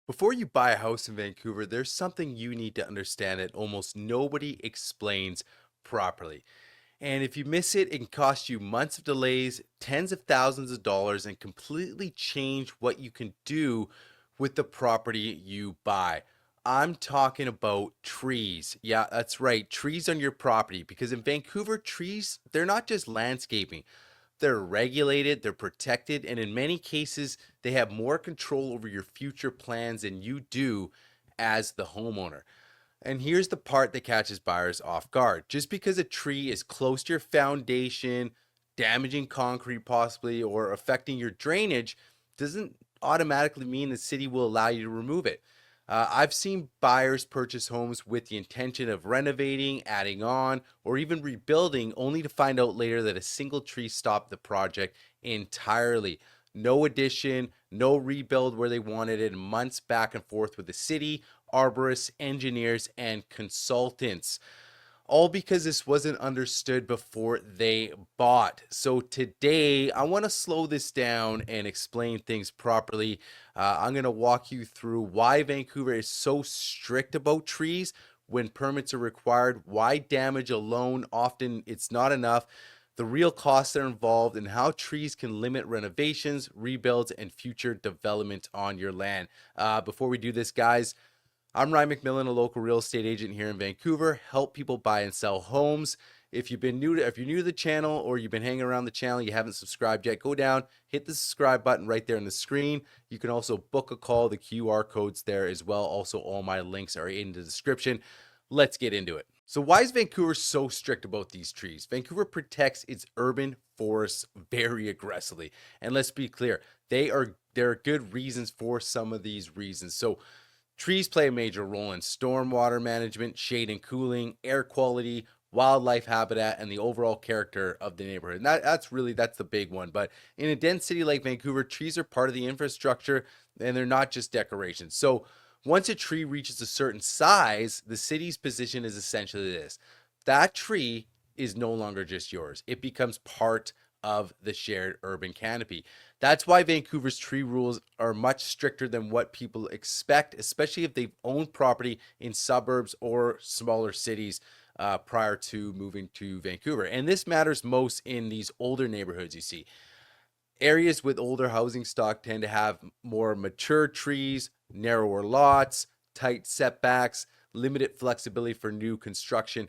Before you buy a house in Vancouver, there's something you need to understand that almost nobody explains properly. And if you miss it, it can cost you months of delays, tens of thousands of dollars, and completely change what you can do with the property you buy. I'm talking about trees. Yeah, that's right. Trees on your property. Because in Vancouver, trees, they're not just landscaping. They're regulated, they're protected, and in many cases, they have more control over your future plans than you do as the homeowner. And here's the part that catches buyers off guard. Just because a tree is close to your foundation, damaging concrete possibly, or affecting your drainage, doesn't automatically mean the city will allow you to remove it. I've seen buyers purchase homes with the intention of renovating, adding on, or even rebuilding, only to find out later that a single tree stopped the project entirely. No addition, no rebuild where they wanted it, months back and forth with the city, arborists, engineers, and consultants. All because this wasn't understood before they bought. So today, I want to slow this down and explain things properly. I'm going to walk you through why Vancouver is so strict about trees when permits are required, why damage alone often it's not enough, the real costs that are involved, and how trees can limit renovations, rebuilds, and future development on your land. Before we do this, guys, I'm Ryan McMillan, a local real estate agent here in Vancouver. Help people buy and sell homes. If you're new to the channel or you've been hanging around the channel, you haven't subscribed yet, go down, hit the subscribe button right there on the screen. You can also book a call. The QR code's there as well. Also, all my links are in the description. Let's get into it. So why is Vancouver so strict about these trees? Vancouver protects its urban forests very aggressively. And let's be clear, there are good reasons for some of these reasons. So trees play a major role in stormwater management, shade and cooling, air quality, wildlife habitat, and the overall character of the neighborhood. And that's the big one. But in a dense city like Vancouver, trees are part of the infrastructure and they're not just decorations. So once a tree reaches a certain size, the city's position is essentially this: that tree is no longer just yours, it becomes part of the shared urban canopy. That's why Vancouver's tree rules are much stricter than what people expect, especially if they've owned property in suburbs or smaller cities prior to moving to Vancouver. And this matters most in these older neighborhoods you see. Areas with older housing stock tend to have more mature trees, narrower lots, tight setbacks, limited flexibility for new construction,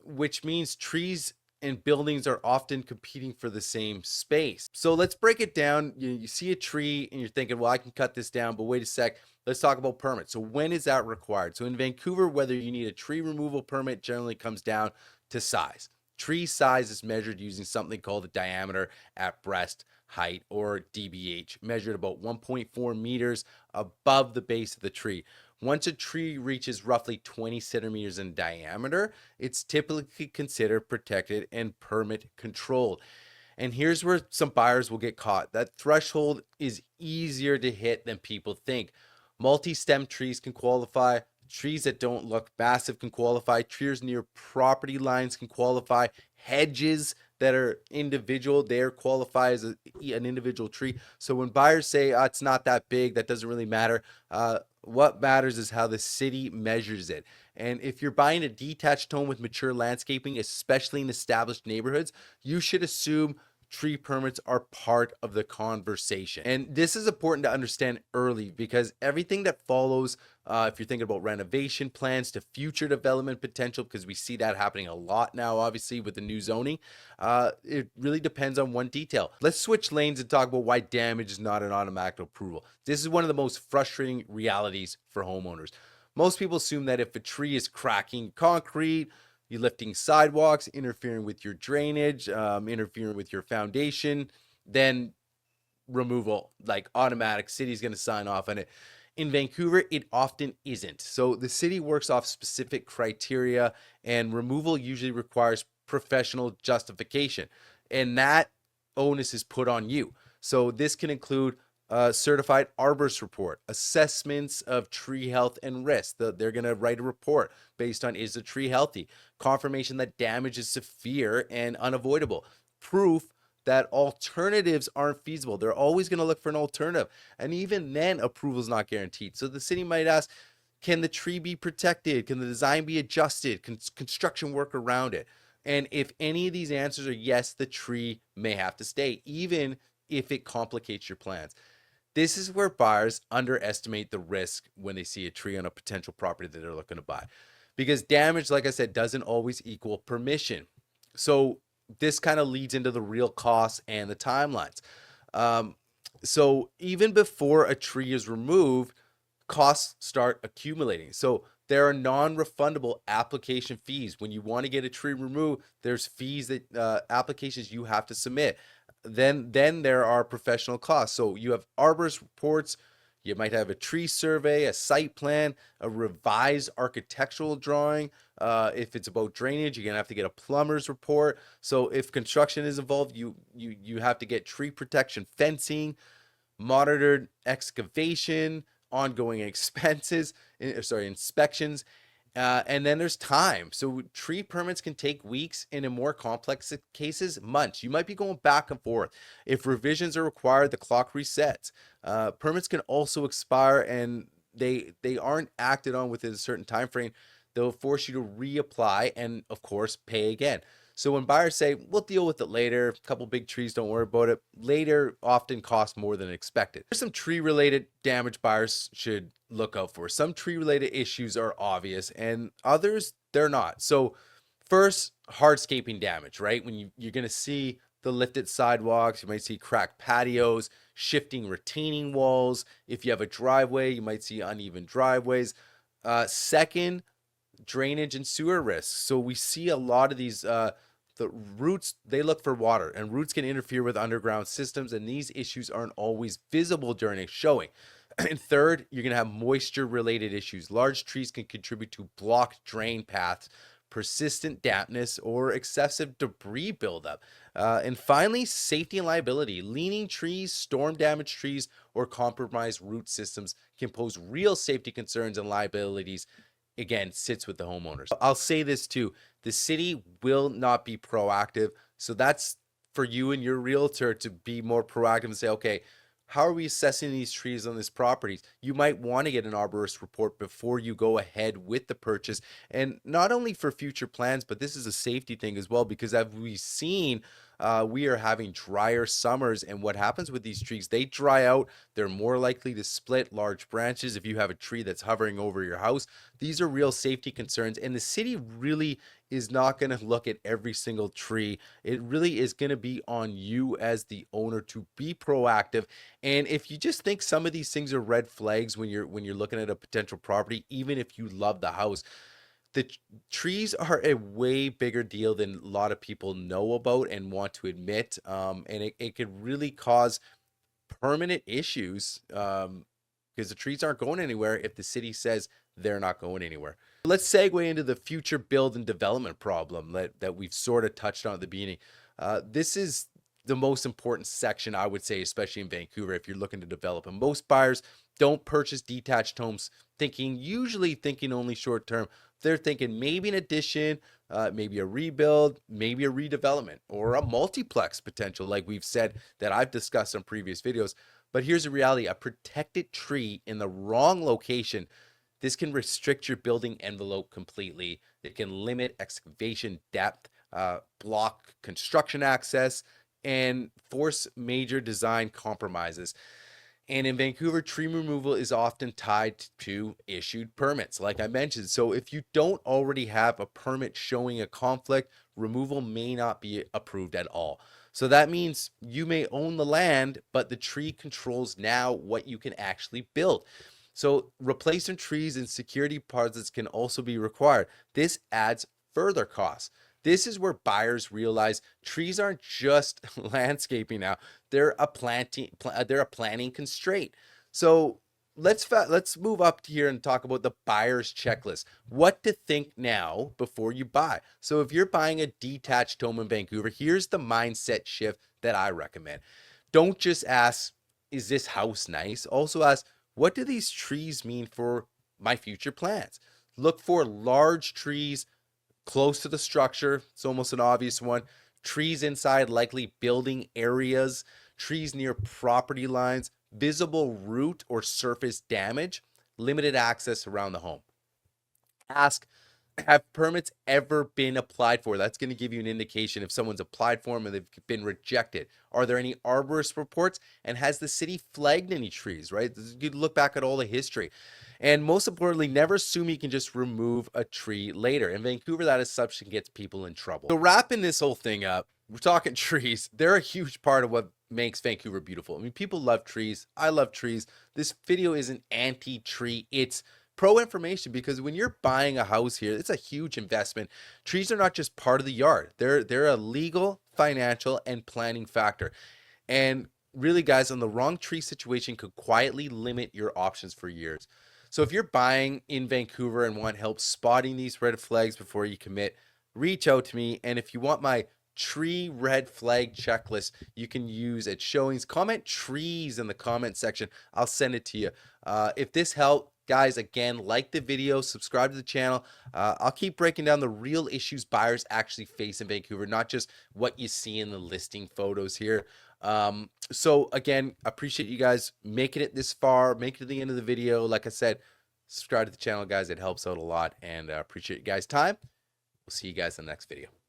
which means trees and buildings are often competing for the same space. So let's break it down. You see a tree and you're thinking, well, I can cut this down, but wait a sec. Let's talk about permits. So when is that required? So in Vancouver, whether you need a tree removal permit generally comes down to size. Tree size is measured using something called the diameter at breast height, or DBH, measured about 1.4 meters above the base of the tree. Once a tree reaches roughly 20 centimeters in diameter, it's typically considered protected and permit controlled. And here's where some buyers will get caught. That threshold is easier to hit than people think. Multi-stem trees can qualify. Trees that don't look massive can qualify. Trees near property lines can qualify. Hedges that are individual, they qualify as an individual tree. So when buyers say, it's not that big, that doesn't really matter. What matters is how the city measures it. And if you're buying a detached home with mature landscaping, especially in established neighborhoods, you should assume tree permits are part of the conversation. And this is important to understand early, because everything that follows, if you're thinking about renovation plans to future development potential, because we see that happening a lot now, obviously, with the new zoning, it really depends on one detail. Let's switch lanes and talk about why damage is not an automatic approval. This is one of the most frustrating realities for homeowners. Most people assume that if a tree is cracking concrete, you're lifting sidewalks, interfering with your drainage, interfering with your foundation, then removal, like automatic, city's going to sign off on it. In Vancouver, it often isn't. So the city works off specific criteria, and removal usually requires professional justification. And that onus is put on you. So this can include a certified arborist report, assessments of tree health and risk. They're going to write a report based on, is the tree healthy? Confirmation that damage is severe and unavoidable. Proof that alternatives aren't feasible. They're always going to look for an alternative. And even then, approval is not guaranteed. So the city might ask, can the tree be protected? Can the design be adjusted? Can construction work around it? And if any of these answers are yes, the tree may have to stay, even if it complicates your plans. This is where buyers underestimate the risk when they see a tree on a potential property that they're looking to buy. Because damage, like I said, doesn't always equal permission. So this kind of leads into the real costs and the timelines. So even before a tree is removed, costs start accumulating. So there are non-refundable application fees. When you want to get a tree removed, there's fees that applications you have to submit. Then there are professional costs. So you have arborist reports, you might have a tree survey, a site plan, a revised architectural drawing. If it's about drainage, you're gonna have to get a plumber's report. So if construction is involved, you have to get tree protection fencing, monitored excavation, ongoing expenses, inspections, and then there's time. So tree permits can take weeks, and in more complex cases, months. You might be going back and forth. If revisions are required, the clock resets. Permits can also expire, and they aren't acted on within a certain time frame. They'll force you to reapply and, of course, pay again. So when buyers say, we'll deal with it later, a couple big trees, don't worry about it, later often costs more than expected. There's some tree-related damage buyers should look out for. Some tree-related issues are obvious, and others, they're not. So first, hardscaping damage, right? When you're going to see the lifted sidewalks, you might see cracked patios, shifting retaining walls. If you have a driveway, you might see uneven driveways. Second, drainage and sewer risks. So we see a lot of these the roots, they look for water, and roots can interfere with underground systems, and these issues aren't always visible during a showing. And third, you're going to have moisture related issues. Large trees can contribute to blocked drain paths, persistent dampness, or excessive debris buildup. And finally, safety and liability. Leaning trees, storm damaged trees, or compromised root systems can pose real safety concerns and liabilities. Again, sits with the homeowners. I'll say this too, the city will not be proactive. So that's for you and your realtor to be more proactive and say, okay, how are we assessing these trees on this properties? You might want to get an arborist report before you go ahead with the purchase. And not only for future plans, but this is a safety thing as well, because as we've seen, we are having drier summers, and what happens with these trees, they dry out, they're more likely to split large branches if you have a tree that's hovering over your house. These are real safety concerns, and the city really is not going to look at every single tree. It really is going to be on you as the owner to be proactive. And if you just think some of these things are red flags when you're looking at a potential property, even if you love the house, the trees are a way bigger deal than a lot of people know about and want to admit. And it could really cause permanent issues because the trees aren't going anywhere if the city says they're not going anywhere. Let's segue into the future build and development problem that we've sort of touched on at the beginning. This is the most important section, I would say, especially in Vancouver, if you're looking to develop. And most buyers don't purchase detached homes usually thinking only short term. They're thinking maybe an addition, maybe a rebuild, maybe a redevelopment, or a multiplex potential, like we've said that I've discussed on previous videos. But here's the reality: a protected tree in the wrong location, this can restrict your building envelope completely. It can limit excavation depth, block construction access, and force major design compromises. And in Vancouver, tree removal is often tied to issued permits, like I mentioned. So if you don't already have a permit showing a conflict, removal may not be approved at all. So that means you may own the land, but the tree controls now what you can actually build. So replacement trees and security deposits can also be required. This adds further costs. This is where buyers realize trees aren't just landscaping now. They're a planning constraint. So let's move up here and talk about the buyer's checklist. What to think now before you buy. So if you're buying a detached home in Vancouver, here's the mindset shift that I recommend. Don't just ask, is this house nice? Also ask, what do these trees mean for my future plans? Look for large trees close to the structure. It's almost an obvious one. trees inside likely building areas, trees near property lines, visible root or surface damage, limited access around the home. Ask, have permits ever been applied for? That's going to give you an indication if someone's applied for them and they've been rejected. Are there any arborist reports? And has the city flagged any trees, right? You look back at all the history. And most importantly, never assume you can just remove a tree later. In Vancouver, that assumption gets people in trouble. So wrapping this whole thing up, we're talking trees. They're a huge part of what makes Vancouver beautiful. I mean, people love trees. I love trees. This video isn't anti-tree. It's pro information, because when you're buying a house here, it's a huge investment. Trees are not just part of the yard. They're a legal, financial, and planning factor. And really, guys, on the wrong tree situation could quietly limit your options for years. So if you're buying in Vancouver and want help spotting these red flags before you commit, reach out to me. And if you want my tree red flag checklist, you can use at showings. Comment trees in the comment section. I'll send it to you. If this helped, guys, again, like the video, subscribe to the channel. I'll keep breaking down the real issues buyers actually face in Vancouver, not just what you see in the listing photos here. So again, appreciate you guys making it this far, make it to the end of the video. Like I said, subscribe to the channel, guys. It helps out a lot, and appreciate you guys' time. We'll see you guys in the next video.